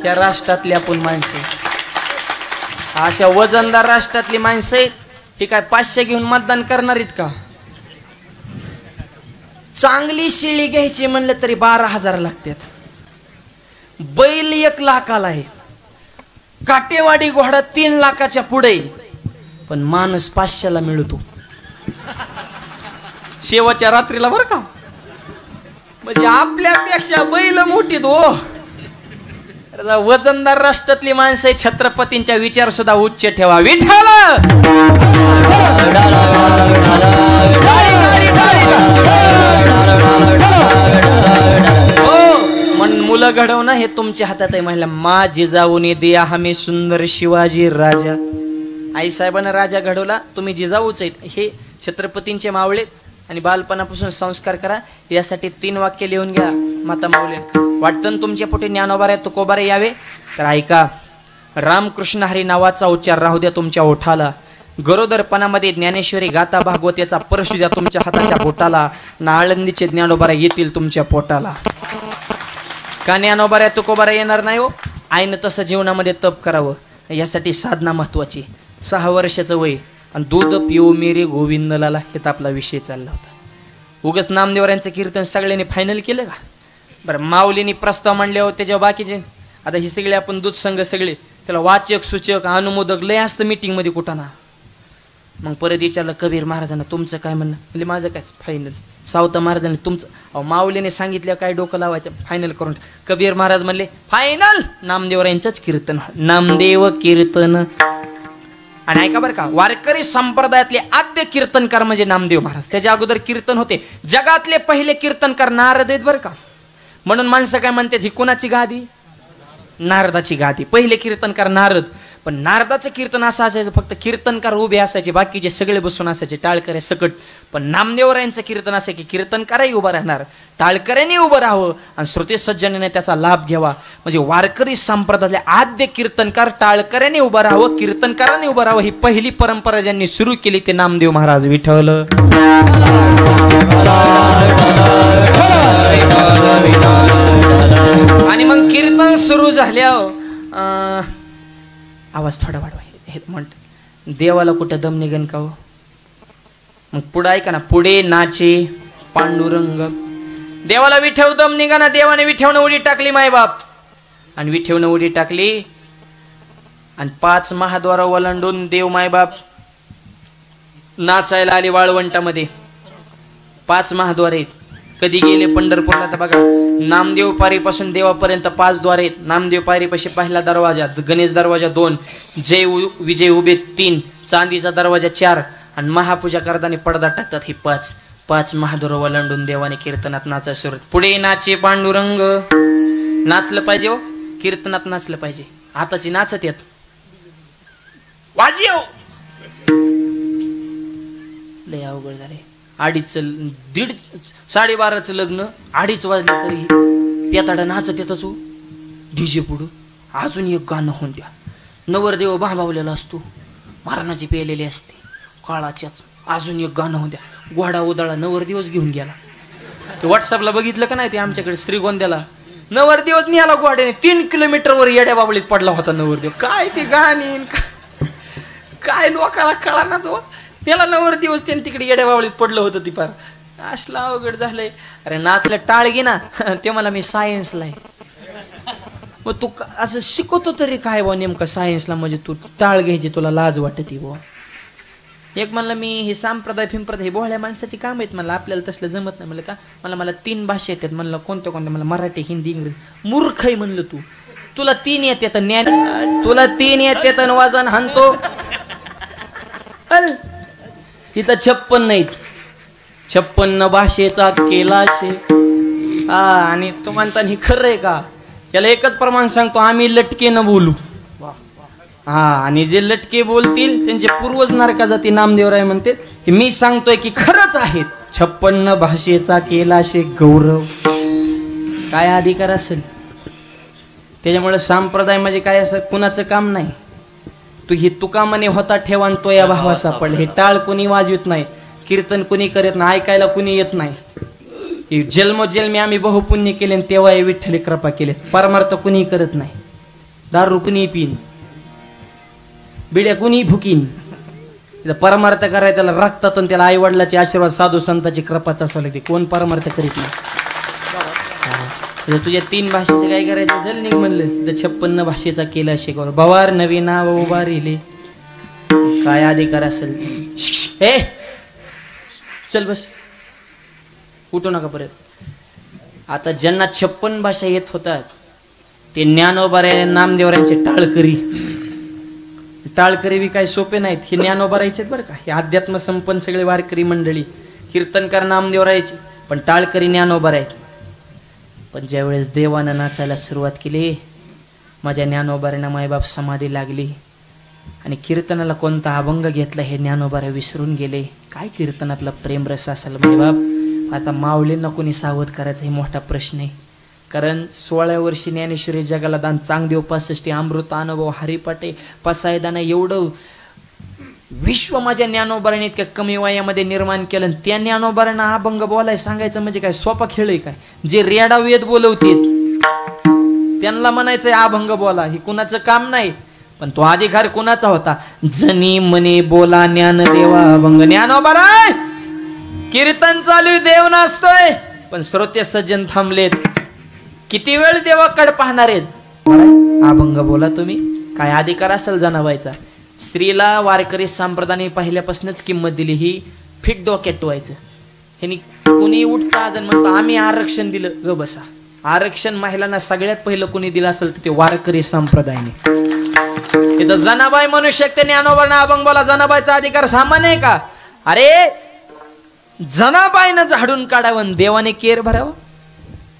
या राष्ट्रातली आपण माणसं, अशा वजनदार राष्ट्रातली माणसं आहेत. ही काय 500 घेऊन मतदान करणार आहेत का. चांगली शिळी घ्यायची म्हणलं तरी 12,000 लागतात. बैल 1 लाखाला आहे. काटेवाडी घोडा 3 लाखाच्या पुढे. पण माणूस 500ला मिळतो शेवटच्या रात्रीला बर का. म्हणजे आपल्यापेक्षा बैल मोठी तो. वजनदार राष्ट्रातली माणसं छत्रपतींच्या विचार सुद्धा उच्च ठेवा. विठ्ठल मन मुलं घडवणं हे तुमच्या हातात आहे. महिला मा जिजाऊने दिया हमें सुंदर शिवाजी राजा. आई साहेबांना राजा घडवला, तुम्ही जिजाऊच आहेत. हे छत्रपतींचे मावळे. आणि बालपणापासून संस्कार करा. यासाठी 3 वाक्य लिहून घ्या माता माऊली. वाटतं तुमच्या पोटी ज्ञानोबारे तुकोबारे यावे तर ऐका. रामकृष्ण हरी नावाचा उच्चार राहू द्या तुमच्या ओठाला. गरोदरपणामध्ये ज्ञानेश्वरी गाता भागवत परशु द्या तुमच्या हाताच्या बोटाला. ना आळंदीचे ज्ञानोबारे येतील तुमच्या पोटाला. का ज्ञानोबाऱ्या तुकोबाऱ्या येणार नाही हो. आईनं तसं जीवनामध्ये तप करावं. यासाठी साधना महत्वाची. 6 वर्षाचं वय आणि दूध पिओ मेरे गोविंदलाला हे तर आपला विषय चालला होता. उगच नामदेवरांचं कीर्तन सगळ्यांनी फायनल केलं का. बरं माऊलीनी प्रस्ताव मांडल्यावर त्याच्यावर बाकीचे आता ही सगळे आपण दूध संघ सगळे त्याला वाचक सूचक अनुमोदक लय असतं मीटिंग मध्ये कुठं ना. मग परत विचारलं कबीर महाराजांना तुमचं काय म्हणणं. म्हणजे माझं काय फायनल. सावता महाराजांनी तुमचं. माऊलीने सांगितलं काय डोकं लावायचं फायनल करून. कबीर महाराज म्हणले फायनल नामदेवरायांचंच कीर्तन. नामदेव कीर्तन. आणि ऐका बरं का वारकरी संप्रदायातले आद्य कीर्तनकार म्हणजे नामदेव महाराज. त्याच्या अगोदर कीर्तन होते. जगातले पहिले कीर्तनकार नारद आहेत बरं का. म्हणून माणसं काय म्हणतात ही कुणाची गादी. नारदाची गादी. पहिले कीर्तनकार नारद. पण नारदाचं कीर्तन असं असायचं फक्त कीर्तनकार उभे असायचे बाकीचे सगळे बसून असायचे टाळकऱ्या सकट. पण नामदेवरायांचं कीर्तन असं की कीर्तनकारही उभं राहणार, टाळकऱ्याने उभं राहावं आणि श्रोते सज्जनाने त्याचा लाभ घ्यावा. म्हणजे वारकरी संप्रदायातले आद्य कीर्तनकार टाळकऱ्याने उभं राहावं, कीर्तनकाराने उभं राहावं ही पहिली परंपरा ज्यांनी सुरू केली ते नामदेव महाराज. विठ्ठल. आणि मग कीर्तन सुरू झाल्यावर आवाज थोडा वाढवा. हे म्हण देवाला कुठं दम निघन का हो. मग पुढे ऐका ना. पुढे नाचे पांडुरंग. देवाला विठेव दम निघाना. देवाने विठेवनं उडी टाकली मायबाप. आणि विठेवनं उडी टाकली आणि 5 महाद्वार ओलांडून देव मायबाप नाचायला आले वाळवंटामध्ये. 5 महाद्वार आहेत. कधी गेले पंढरपूरला तर बघा नामदेव पारीपासून देवापर्यंत 5 द्वार आहेत. नामदेव पारीपाशी पहिला दरवाजा, गणेश दरवाजा 2, जय विजय उभे 3, चांदीचा दरवाजा 4 आणि महापूजा करताना पडदा टाकतात ही 5 महाद्वार ओलांडून देवाने कीर्तनात नाचायला सुरुवात. पुढे नाचे पांडुरंग. नाचलं पाहिजे हो. कीर्तनात नाचलं पाहिजे. आताची नाचत येत वाजी हो. लय अवघड झाले. 12:30 लग्न 2:30 वाजले तरी पेताडा नाचत येतच हो. डीजे पुढं अजून एक गाणं होऊन द्या. नवरदेव भांबावलेला असतो, मारणाची पेलेली असते काळाच्याच. अजून एक गाणं होऊन द्या. घोडा उदाळा नवरदेवच घेऊन गेला. ते व्हॉट्सअपला बघितलं का नाही ते आमच्याकडे श्रीगोंद्याला नवरदेवच निघाला घोड्याने. 3 किलोमीटरवर येड्या बाबळीत पडला होता नवरदेव. काय ते गाणी काय लोकाला कळानाच हो. त्याला नवरदेवच त्याने तिकडे येड्या बावळीत पडलं होतं. ती फार असला अवघड झालंय. अरे नाचलं टाळ घे ना. ते मला मी सायन्सला आहे. मग तू असं शिकवतो तरी काय बा नेमकं सायन्सला, म्हणजे तू टाळ घ्यायची तुला लाज वाटते बुवा. एक म्हणलं मी हे संप्रदाय फिंप्रदाय हे बोहळ्या माणसाची काम आहेत म्हणलं, आपल्याला तसलं जमत नाही म्हणलं. का मला 3 भाषा येतात म्हणलं. कोणत्या कोणत्या? मला मराठी, हिंदी, इंग्रजी. मूर्ख आहे म्हणलं तू, तुला 3 येतात ज्ञान, तुला 3 येतात वजन हाणतो. इथं 56 नाहीत, 56 भाषेचा केला शे. आणि तो म्हणता हे खरं आहे का? याला एकच प्रमाण सांगतो, आम्ही लटके न बोलू. आणि जे लटके बोलतील त्यांचे पूर्वज नरका जाती नामदेवराय म्हणते. मी सांगतोय की खरंच आहेत. 56 भाषेचा केला शे गौरव. काय अधिकार असेल? त्याच्यामुळे संप्रदाय म्हणजे काय असं कुणाचं काम नाही. तू ही तुका म्हणे होता ठेवा तो या भावा सापडले. हे टाळ कुणी वाजवित नाही, कीर्तन कुणी करत नाही, ऐकायला कुणी येत नाही. जन्मोजन्मी आम्ही बहुपुण्य केले तेव्हा विठ्ठली कृपा केले. परमार्थ कुणी करत नाही. दारू कुणी पिन, बिड्या कुणी फुकीन. परमार्थ करायला त्याला रक्तात आणि त्याला आई वडिलाचे आशीर्वाद साधू संतांची कृपाच असावं लागते. कोण परमार्थ करीत नाही. तुझ्या 3 भाषेचं काय करायचं? चल निघ म्हणलं. 56 भाषेचा केला शिकव. भवार नवीना उभा रिले. काय अधिकार असेल? हे चल बस, उठू नका परत. आता ज्यांना 56 भाषा येत होतात ते ज्ञानोबाराय नामदेवरायांचे टाळकरी. टाळकरी बी काय सोपे नाहीत. हे ज्ञानोबारायचे बरं का. हे अध्यात्म संपन्न सगळे वारकरी मंडळी. कीर्तनकार नामदेवरायचे, पण टाळकरी ज्ञानोबाराय. पण ज्यावेळेस देवानं नाचायला सुरुवात केली, माझ्या ज्ञानोबाऱ्यांना मायबाप समाधी लागली. आणि कीर्तनाला कोणता अभंग घेतला हे ज्ञानोबारा विसरून गेले. काय कीर्तनातला प्रेमरस असेल मायबाप. आता माऊलींना कोणी सावध करायचा हे मोठा प्रश्न आहे. कारण 16व्या वर्षी ज्ञानेश्वरी जगाला दान, चांगदेव 65, अमृत अनुभव, हरिपाटे, पसायदाना एवढं विश्व माझ्या ज्ञानोबाराने इतक्या कमी वयामध्ये निर्माण केलं. त्या ज्ञानोबारांना अभंग बोलाय सांगायचं म्हणजे काय सोपा खेळ आहे काय? जे रेडा वेद बोलवते त्यांना म्हणायचंय अभंग बोला, हे कुणाचं काम नाही. पण तो अधिकार कुणाचा होता? जनी मने बोला ज्ञान देवा अभंग. ज्ञानोबाराय कीर्तन चालू, देव नाचतोय, पण श्रोते सज्जन थांबलेत. किती वेळ देवाकडे पाहणार आहेत? अभंग बोला तुम्ही. काय अधिकार असेल जनाबाईचा? स्त्रीला वारकरी संप्रदायाने पहिल्यापासूनच किंमत दिली. ही फिट डोक्यात ठेवायचं. ह्यांनी कुणी उठता अजून म्हणतो आम्ही आरक्षण दिलं. ग बसा. आरक्षण महिलांना सगळ्यात पहिलं कुणी दिलं असेल तर ते वारकरी संप्रदायाने. तिथं जनाबाई म्हणू शकते ज्ञानोबांना अभंग बोला. जनाबाईचा अधिकार सामान्य आहे का? अरे जनाबाईनं झाडून काढावं, देवाने केर भरावं.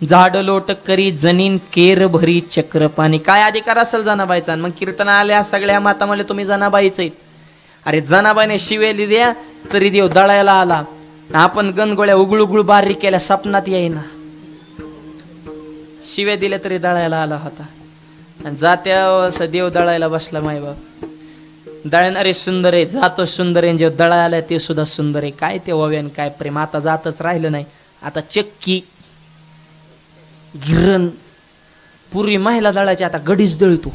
झाड लोट करी जनीन केर भरी चक्र पाणी. काय अधिकार असेल जनाबाईचा? मग कीर्तन आल्या सगळ्या माता म्हणले तुम्ही जनाबाईच आहेत. अरे जनाबाईने शिवेली द्या तरी देव दळायला आला. आपण गणगोळ्या उघळूघुळ बारीक केल्या सपनात येईना. शिव्या दिल्या तरी दळायला आला होता. आणि जात्या देव दळायला बसला. मायबाप दळणारे सुंदर आहे, जातो सुंदर आहे, जे दळायला ते सुद्धा सुंदर आहे. काय ते ओव्यान काय प्रेम. आता जातच राहिलं नाही. आता चक्की गिरण पूर्वी महिला दळायची, आता गडीच दळतो.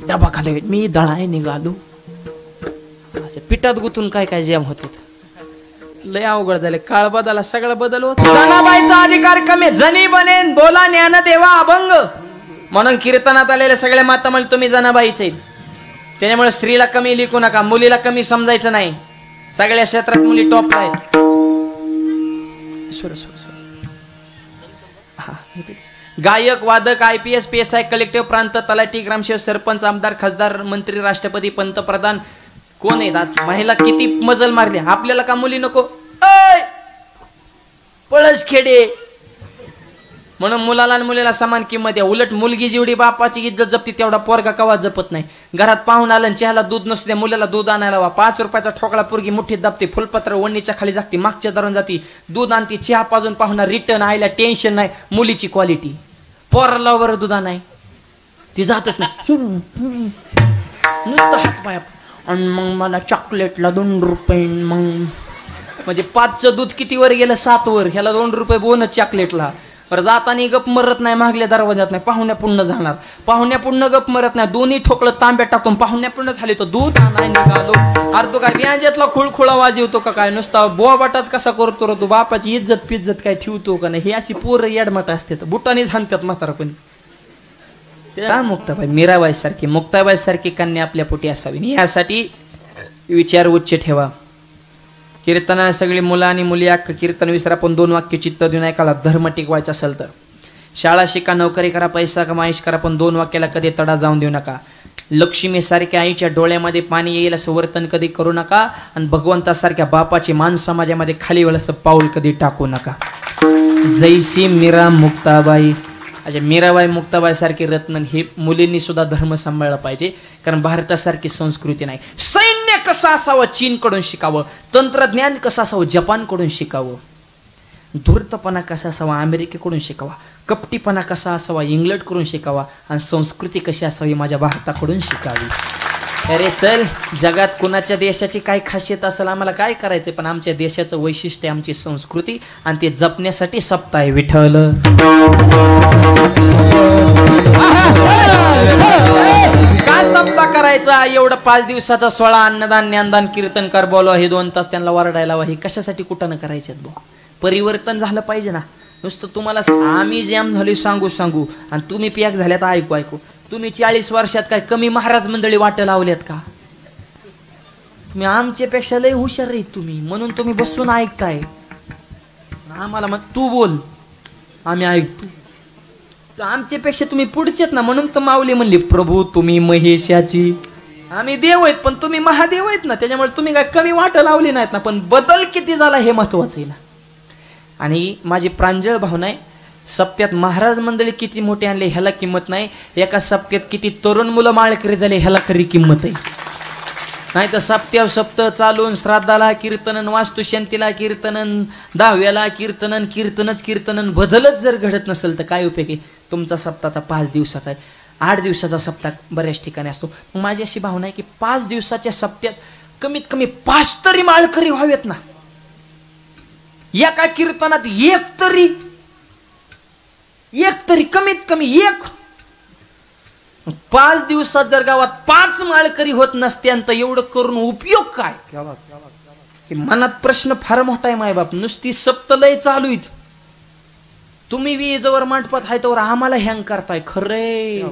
डबा खाली मी दळाय निघालो. असे पिठात गुतून काय काय जॅम होते. लय अवघड झाले. काळ बदला, सगळं बदल होत. जनाबाईचा अधिकार कमी. जनी बनेन बोला ज्ञान देवा अभंग. म्हणून कीर्तनात आलेल्या सगळ्या माता म्हणजे तुम्ही जनाबाईच आहेत. त्याच्यामुळे स्त्रीला कमी लिखू नका, मुलीला कमी समजायचं नाही. सगळ्या क्षेत्रात मुली टॉपला आहेत. गायक, वादक, IPS, PSI, कलेक्टिव्ह, प्रांत, तलाठी, ग्रामसेवक, सरपंच, आमदार, खासदार, मंत्री, राष्ट्रपती, पंतप्रधान कोण आहेत? महिला किती मजल मारली. आपल्याला का मुली नको? पळस खेडे. म्हणून मुलाला आणि मुलीला समान किंमत आहे. उलट मुलगी जेवढी बापाची इज्जत जपती तेवढा पोरगा कवा जपत नाही. घरात पाहून आलं चहाला दूध नसू द्या, मुलाला दूध आणायला वा. 5 रुपयाचा ठोकळा पोरगी मुठीत दाबते, फुलपत्र वणीच्या खाली जागते, मागच्या दारून जाती, दूध आणते, चहा पाजून पाहुणा रिटर्न. आयला टेन्शन नाही. मुलीची क्वालिटी. पोराला बरं दुधा नाही, ती जातच नाही, नुसतं हात पाया. आणि मग मला चॉकलेटला 2 रुपये. मग म्हणजे 5चं दूध किती वर गेलं? 7 वर. ह्याला 2 रुपये बोनस चॉकलेटला. बरं जाताना गप मरत नाही, मागल्या दरवाजात नाही, पाहुण्या पुण्य जाणार. पाहुण्या पुण्य गप मरत नाही. दोन्ही ठोकळं तांब्यात टाकून पाहुण्या पुण्य झाले तर दूध आणाय निघालो. अरे तो काय व्याजातला खुळखुळा वाजवतो का काय? नुसता बोबाटाच कसा करतो रे तू? बापाची इज्जत पिज्जत काय ठेवतो का नाही? ही अशी पोरं येडमट असते. बुटाने झानतात म्हातारा कोणी. मुक्ताबाई मीराबाई सारखी मुक्ताबाई सारखी कन्या आपल्या पोटी असावी यासाठी विचार उच्च ठेवा. कीर्तना सगळी मुलं आणि मुली अख्खं कीर्तन विसरा पण 2 वाक्य चित्त देऊन ऐकायला. धर्म टिकवायचा असेल तर शाळा शिका, नोकरी करा, पैसा कमाईश करा, पण 2 वाक्याला कधी तडा जाऊन देऊ नका. लक्ष्मी सारख्या आईच्या डोळ्यामध्ये पाणी येईल असं वर्तन कधी करू नका आणि भगवंतासारख्या बापाची मान समाजामध्ये खाली वेळ असं पाऊल कधी टाकू नका. जैसी मीरा मुक्ताबाई अच्छा मीराबाई मुक्ताबाई सारखे रत्न हे मुलींनी सुद्धा धर्म सांभाळला पाहिजे. कारण भारतासारखी संस्कृती नाही. सैन्य कसं असावं चीनकडून शिकावं, तंत्रज्ञान कसं असावं जपानकडून शिकावं, धूर्तपणा कसा असावा अमेरिकेकडून शिकावा, कपटीपणा कसा असावा इंग्लंडकडून शिकावा आणि संस्कृती कशी असावी माझ्या भारताकडून शिकावी. अरे चल जगात कुणाच्या देशाची काय खासियत असेल आम्हाला काय करायचं, पण आमच्या देशाचं वैशिष्ट्य आमची संस्कृती आणि ते जपण्यासाठी सप्ताह आहे. विठ्ठल का सप्ताह करायचा एवढं 5 दिवसाचा 16 अन्नदान ज्ञानदान कीर्तन कर बोलवा हे 2 तास त्यांना वरडायला हे कशासाठी कुठं न करायचे. परिवर्तन झालं पाहिजे ना. नुसतं तुम्हाला आम्ही जॅम झालो सांगू आणि तुम्ही पॅक झाल्यात ऐकू. तुम्ही 40 वर्षात काय कमी महाराज मंडळी वाट लावल्यात का? तुम्ही आमच्यापेक्षा लय हुशार आहेत तुम्ही, म्हणून तुम्ही बसून ऐकताय. आम्हाला मग तू बोल आम्ही ऐकतो. आमच्यापेक्षा तुम्ही पुढचेत ना, म्हणून तर माऊली म्हणली प्रभू तुम्ही महेशाची. आम्ही देव आहेत पण तुम्ही महादेव आहेत ना, त्याच्यामुळे तुम्ही काय कमी वाट लावली नाहीत ना. पण बदल किती झाला हे महत्वाचं आहे ना. आणि माझी प्रांजळ भावना आहे सप्त्यात महाराज मंडळी किती मोठे आणले ह्याला किंमत नाही. एका सप्त्यात किती तरुण मुलं माळकरी झाले ह्याला खरी किंमत आहे. नाही तर सप्त्याव चालून श्राद्धाला कीर्तनन, वास्तुशांतीला कीर्तनन, 10व्याला कीर्तनच बदलच जर घडत नसेल तर काय उपयोग आहे. तुमचा सप्ताह आता 5 दिवसाचा आहे, 8 दिवसाचा सप्ताह बऱ्याच ठिकाणी असतो. माझी अशी भावना आहे की 5 दिवसाच्या सप्त्यात कमीत कमी 5 तरी माळकरी व्हावेत ना. एका कीर्तनात एक तरी कमीत कमी 5 दिवसात जर गावात 5 माळकरी होत नसत्यान तर एवढं करून उपयोग काय. मनात प्रश्न फार मोठा आहे मायबाप. नुसती सप्तलय चालू आहेत, तुम्ही वीजवर मंडपात आहे तर आम्हाला हँग करताय. खरे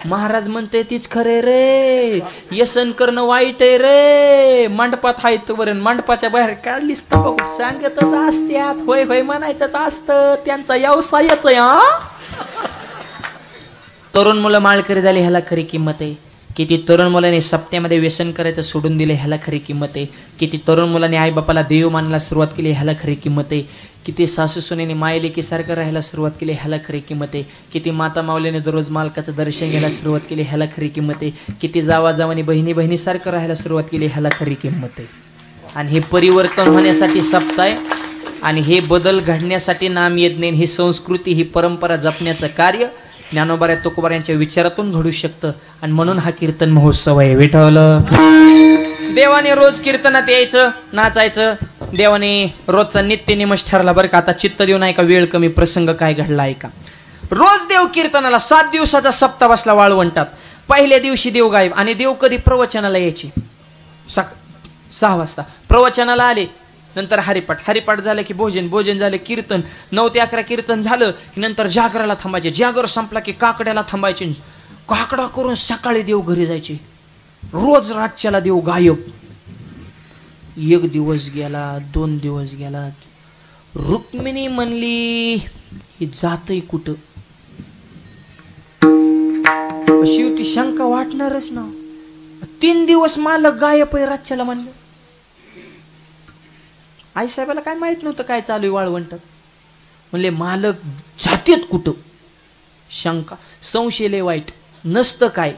महाराज म्हणते तीच खरे रे, व्यसन करणं वाईट आहे रे. मंडपात आहे तर मंडपाच्या बाहेर काढलीस तर बघू सांगतच असत्यात. होय होय म्हणायचंच असतं, त्यांचा व्यवसायच आहे. तरुण मुलं माळकरी झाली ह्याला खरी किंमत आहे. किती तरुण मुलांनी सप्त्यामध्ये व्यसन करायचं सोडून दिले ह्याला खरी किंमत आहे. किती तरुण मुलांनी आई बापाला देव मानायला सुरुवात केली ह्याला खरी किंमत आहे. किती सासू सुनेने मायलेकी सारखं राहायला सुरुवात केली ह्याला खरी किंमत आहे. किती माता माऊलीने दररोज मालकाचं दर्शन घ्यायला सुरुवात केली ह्याला खरी किंमत आहे. किती जावा जावानी बहिणी सारखं राहायला सुरुवात केली ह्याला खरी किंमत आहे. आणि हे परिवर्तन होण्यासाठी सप्ताह आहे आणि हे बदल घडण्यासाठी नाम यज्ञ ही संस्कृती ही परंपरा जपण्याचं कार्य ज्ञानोबा तुकोबा यांच्या विचारातून घडू शकतं. आणि म्हणून हा कीर्तन महोत्सव आहे. विठ्ठल देवाने रोज कीर्तनात यायचं, नाचायचं. देवाने रोजचा नित्य निमष ठरला बरं का. आता चित्त देऊ नाही का, वेळ कमी, प्रसंग काय घडला आहे का. रोज देव कीर्तनाला 7 दिवसाचा सप्ताह बसला वाळवंटात. पहिल्या दिवशी देव गायब आणि देव कधी प्रवचनाला यायचे 6 वाजता प्रवचनाला आले. नंतर हरिपाठ झालं की भोजन झालं कीर्तन 9 ते 11 कीर्तन झालं की नंतर जागराला थांबायचे. जागर संपला की काकड्याला थांबायचे. काकडा करून सकाळी देव घरी जायचे. रोज रातच्याला देव गायब. 1 दिवस गेला, 2 दिवस गेला. रुक्मिणी म्हणली ही जातय कुठं. शेवटी शंका वाटणारच ना. 3 दिवस मालक गायब आहे रातच्याला म्हणलं. आई साहेबाला काय माहित नव्हतं काय चालू आहे वाळवंटात. म्हणले मालक जातेत कुठं. शंका, संशय लय वाईट नसतं काय.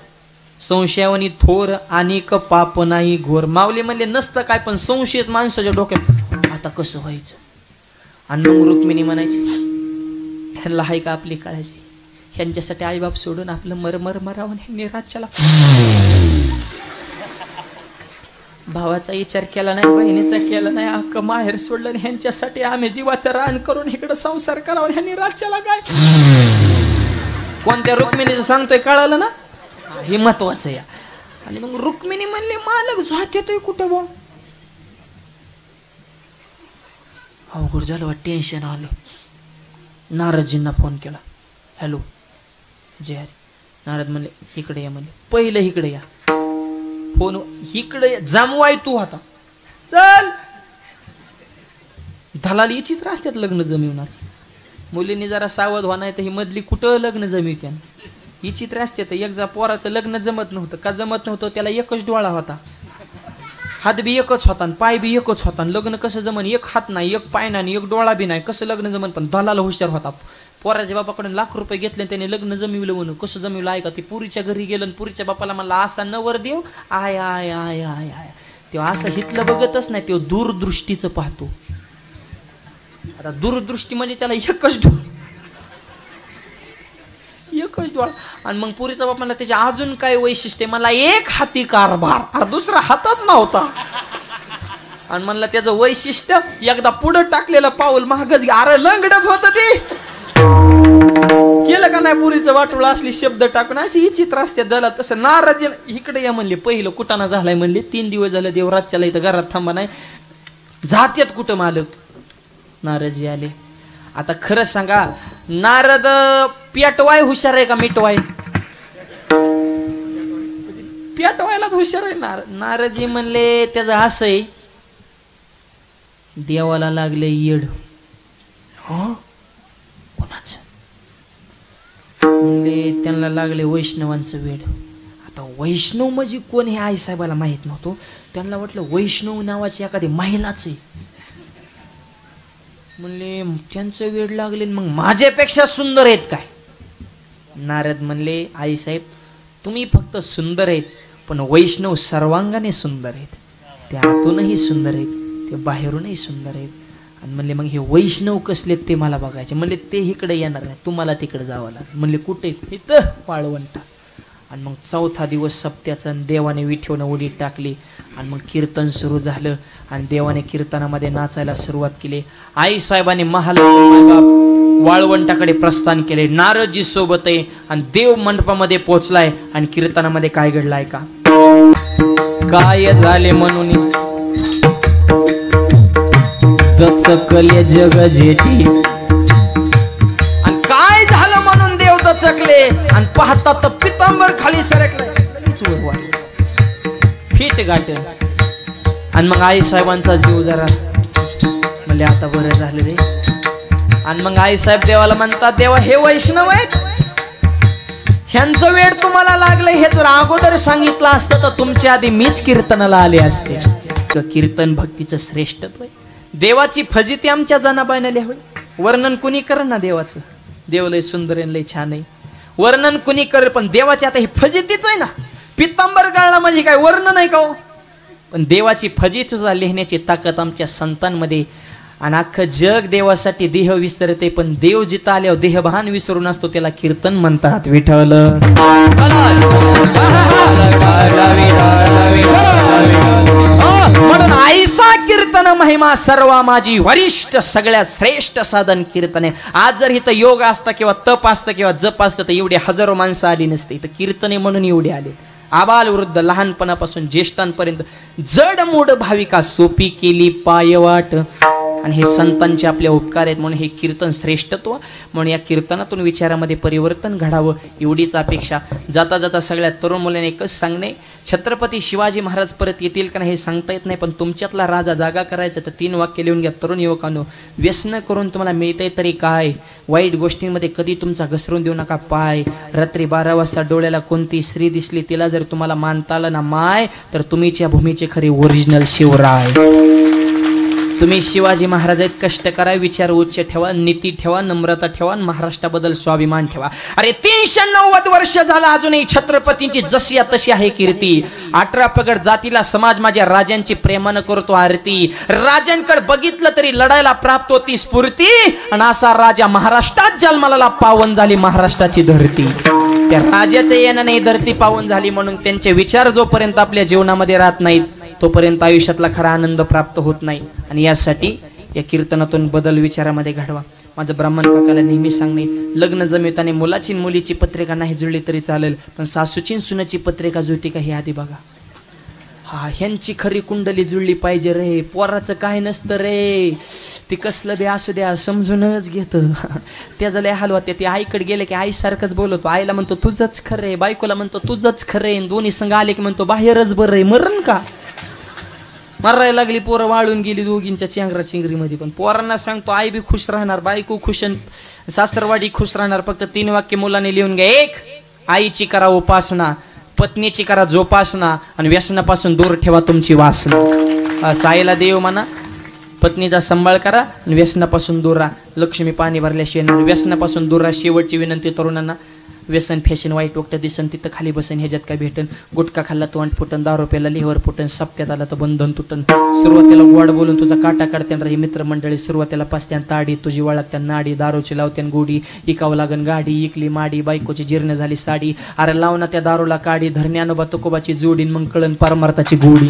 संशयावनी थोर अनेक पाप नाही घोर. माऊली म्हणले नसतं काय पण संशयच माणसाच्या डोक्यात. आता कसं व्हायचं. आणि मग रुक्मिणी म्हणायची ह्यांना हाय का आपली काळजी. ह्यांच्यासाठी आईबाप सोडून आपलं मरावं ह्यांनी राज्याला. भावाचा विचार केला नाही, बहिणीचा केला नाही, अख्ख माहेर सोडलं. ह्यांच्यासाठी आम्ही जीवाचं रान करून इकडे संसार करावा. ह्यांनी राज्याला काय. कोणत्या रुक्मिणीचं सांगतोय कळालं ना, हे महत्वाचं आहे. आणि मग रुक्मिणी म्हणले मालक जात येतोय कुठं बा. अवघड झालं, टेन्शन आलं. नारदजींना फोन केला. हॅलो जय हरी. नारद म्हणले इकडे या. म्हणले पहिलं इकडे या. फोन इकडे जमवाय तू आता चल. दलाल चित्र असतात लग्न जमवणार. मुलींनी जरा सावध व्हा, नाही तर ही मधली कुठं लग्न जमवत्या. ही चित्र असते. तर एक जा पोराचं लग्न जमत नव्हतं. का जमत नव्हतं? त्याला एकच डोळा होता, हात बी एकच होता, पाय बी एकच होता. लग्न कसं जमन? एक हात नाही, एक पाय नाही, एक डोळा बी नाही, कसं लग्न जमन? पण दलाल हुशार होता. पोराच्या बापाकडून लाख रुपये घेतले, त्याने लग्न जमविलं. म्हणून कसं जमविलं आहे का? ती पुरीच्या घरी गेलं, पुरीच्या बापाला म्हणला असा नवर देव. आय आय आय आय आय. तेव्हा असं हितलं बघतच नाही, तेव्हा दूरदृष्टीचं पाहतो. आता दूरदृष्टी म्हणजे त्याला एकच डोळा, एकच डोळा. आणि मग पुरीचा बाप म्हणला त्याचे अजून काय वैशिष्ट्य? मला एक हाती कारभार, दुसरा हातच नव्हता. आणि म्हणलं त्याचं वैशिष्ट्य, एकदा पुढं टाकलेलं पाऊल महागच. अरे लंगडच होत ते, केलं का नाही पुरीचं वाटोळ असली शब्द टाकून. अशी ही चित्र असते दला. तसं नाराज इकडे या म्हणले. पहिलं कुटाणा झालाय म्हणले. 3 दिवस झाले देवराजच्याला इथं घरात थांबा नाही. जात्यात कुठं मालक? नारदजी आले. आता खरं सांगा, नारद पेटवाय हुशार आहे का मिटवाय? पेटवायलाच हुशार आहे नारदजी म्हणले त्याचं असं आहे, देवाला लागले येड. हो कोणाचं? म्हणले त्यांना लागले वैष्णवांचं वेड. आता वैष्णव म्हणजे कोण हे आई साहेबाला माहित नव्हतं. त्यांना वाटलं वैष्णव नावाची एखादी महिलाच आहे. म्हणले त्यांचं वेड लागले, मग माझ्यापेक्षा सुंदर आहेत काय? नारद म्हणले आई साहेब तुम्ही फक्त सुंदर आहेत, पण वैष्णव सर्वांगाने सुंदर आहेत. ते आतूनही सुंदर आहेत, ते बाहेरूनही सुंदर आहेत. आणि म्हणले मग हे वैष्णव कसले ते मला बघायचे. म्हणले ते इकडे येणार नाही, तुम्हाला तिकडे जावं लागेल. म्हणले कुठे? इथं वाळवंटा. आणि मग 4था दिवस सप्त्याचा. देवाने विठेवनं उडी टाकली. आणि मग कीर्तन सुरू झालं. आणि देवाने कीर्तनामध्ये नाचायला सुरुवात केली. आई साहेबांनी वाळवंटाकडे प्रस्थान केले. नारदजी सोबत आहे. आणि देव मंडपामध्ये पोहोचलाय. आणि कीर्तनामध्ये काय घडलाय का? काय झाले म्हणून दचकले जग जेठी. आणि काय झालं म्हणून देव दचकले. आणि पाहता तर पितांबर खाली सरकले. फिट गाठ. आणि मग आई साहेबांचा जीव जरा म्हणजे आता बरं झालं रे. आणि मग आई साहेब देवाला म्हणतात, देवा हे वैष्णव आहेत, ह्यांचं वेळ तुम्हाला लागलं. हे जर अगोदर सांगितलं असतं तर तुमच्या आधी मीच कीर्तनाला आले असते. कीर्तन भक्तीचं श्रेष्ठत्व आहे. देवाची फजिती आमच्या जनाबाईने लिहावी. वर्णन कुणी कर ना देवाचं. देव लय सुंदर आहे, लय छान आहे. वर्णन कुणी करेल, पण देवाची आता ही फजितीच आहे ना. पितांबर गाळला म्हणजे काय वर्णन आहे का हो? पण देवाची फजिती लिहिण्याची ताकद आमच्या संतांमध्ये. आणि अख्खं जग देवासाठी देह विसरते, पण देव जिथं आल्यावर देहभान विसरून असतो त्याला कीर्तन म्हणतात. विठ्ठल म्हणून आईसा कीर्तन महिमा सर्वा माझी वरिष्ठ सगळ्यात श्रेष्ठ साधन कीर्तन आहे. आज जर इथं योग असता किंवा तप असतं किंवा जप असतं तर एवढे हजारो माणसं आली नसते. इथं कीर्तने म्हणून एवढे आले. आबाल वृद्ध लहानपणापासून ज्येष्ठांपर्यंत जड मूड भाविका सोपी केली पायवाट. आणि हे संतांचे आपले उपकार आहेत म्हणून हे कीर्तन श्रेष्ठत्व. म्हणून या कीर्तनातून विचारामध्ये परिवर्तन घडावं एवढीच अपेक्षा. जाता जाता सगळ्या तरुण मुलांना एकच सांगणे, छत्रपती शिवाजी महाराज परत येतील का नाही हे सांगता येत नाही, पण तुमच्यातला राजा जागा करायचा तर 3 वाक्य लिहून घ्या. तरुण युवकांनो, व्यसन करून तुम्हाला मिळतंय तरी काय? वाईट गोष्टींमध्ये कधी तुमचा घसरून देऊ नका पाय. रात्री 12 वाजता डोळ्याला कोणती स्त्री दिसली तिला जर तुम्हाला मानता आलं ना माय, तर तुम्हीच्या भूमीचे खरे ओरिजिनल शिवराय. तुम्ही शिवाजी महाराज आहेत. कष्ट करा, विचार उच्च ठेवा, नीती ठेवा, नम्रता ठेवा, महाराष्ट्राबद्दल स्वाभिमान ठेवा. अरे 390 वर्ष झालं अजूनही छत्रपतींची जशी तशी आहे कीर्ती. 18 पगड जातीला समाज माझ्या राजांची प्रेमानं करतो आरती. राजांकडे बघितलं तरी लढायला प्राप्त होती स्फूर्ती. आणि असा राजा महाराष्ट्रात जन्माला पावन झाली महाराष्ट्राची धरती. त्या राजाचं येणं नाही धरती पावन झाली. म्हणून त्यांचे विचार जोपर्यंत आपल्या जीवनामध्ये राहत नाहीत तोपर्यंत आयुष्यातला खरा आनंद प्राप्त होत नाही. आणि यासाठी या कीर्तनातून बदल विचारामध्ये घडवा. माझं ब्राह्मण काकाला नेहमी सांगणे, लग्न जमवताना मुलाची मुलीची पत्रिका नाही जुळली तरी चालेल, पण सासूची सुनाची पत्रिका जुळते का हे आधी बघा. हा ह्यांची खरी कुंडली जुळली पाहिजे रे, पोराचं काय नसतं रे, ती कसलं बी असू द्या समजूनच घेत. त्याचा लय हाल होते. ते आईकडे गेले की आईसारखंच बोलतो, आईला म्हणतो तुझंच खरंय, बायकोला म्हणतो तुझंच खरंय, दोन्ही संग आले की म्हणतो बाहेरच बरं आहे, मरण का मरायला लागली, पोरं वाळून गेली दोघींच्या चेंगरा चिंगरीमध्ये. पण पोरांना सांगतो आई बी खुश राहणार, बायको खुश, सासरवाडी खुश राहणार. फक्त 3 वाक्य मुलांनी लिहून घ्या. 1, आईची करा उपासना, पत्नीची करा जोपासना, आणि व्यसनापासून दूर ठेवा तुमची वासना. असं आईला देव म्हणा, पत्नीचा सांभाळ करा आणि व्यसनापासून दूर राहा. लक्ष्मी पाणी भरल्याशिवाय व्यसनापासून दूर राहा. शेवटची विनंती तरुणांना, व्यसन फॅशन वाईट वक्त दिसन तिथं खाली बसन, ह्याच्यात काय भेटन. गुटखा खाल्ला तोंड फुटन, दारू प्याला लिव्हर फुटन, सप्त्यात आला तर बंधन तुटन. सुरुवातीला गोड बोलून तुझा काटा काढत्यान रे मित्रमंडळी, सुरुवातीला पाचत्यान ताडी, तुझी वळत्यान नाडी, दारूची लावत्यान गोडी, इकावं लागन गाडी, इकली माडी, बायकोची जीर्ण झाली साडी. अरे लावना त्या दारूला काडी, धरण्यानोबा तुकोबाची जोडीन, मग कळन परमार्थाची गोडी.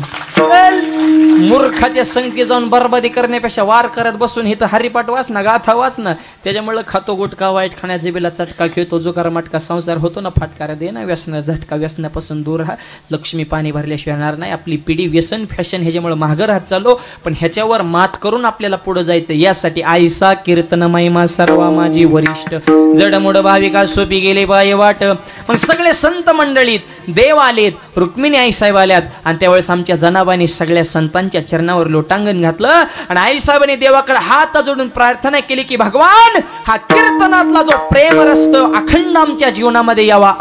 मूर्खाच्या संगती जाऊन बरबादी करण्यापेक्षा वार करत बसून इथं हरिपाठ वाच ना, गाथा वाच ना. त्याच्यामुळे खातो गुटखा, वाईट खाण्या जिबेला चटका, खेळतो जुगार मटका, संसार होतो ना फाटकारा. दे ना व्यसना झटका, व्यसनापासून दूर राहा. लक्ष्मी पाणी भरल्याशिवाय येणार नाही. आपली पिढी व्यसन फॅशन ह्याच्यामुळे महाग राहत चाललो, पण ह्याच्यावर मात करून आपल्याला पुढे जायचं. यासाठी आईसा कीर्तन महिमा सर्वा माझी वरिष्ठ, जडमुड भाविका सोपी गेले बाय वाट. मग सगळे संत मंडळीत देव आलेत, रुक्मिणी आई साहेब आल्यात, आणि त्यावेळेस आमच्या जनाबानी सगळ्या संतांच्या चरणावर लोटांगण घातलं आणि आई साहेबांनी देवाकडे हात जोडून प्रार्थना केली की भगवान, हा कीर्तनातला जो प्रेम रस्त अखंड आमच्या जीवनामध्ये यावा.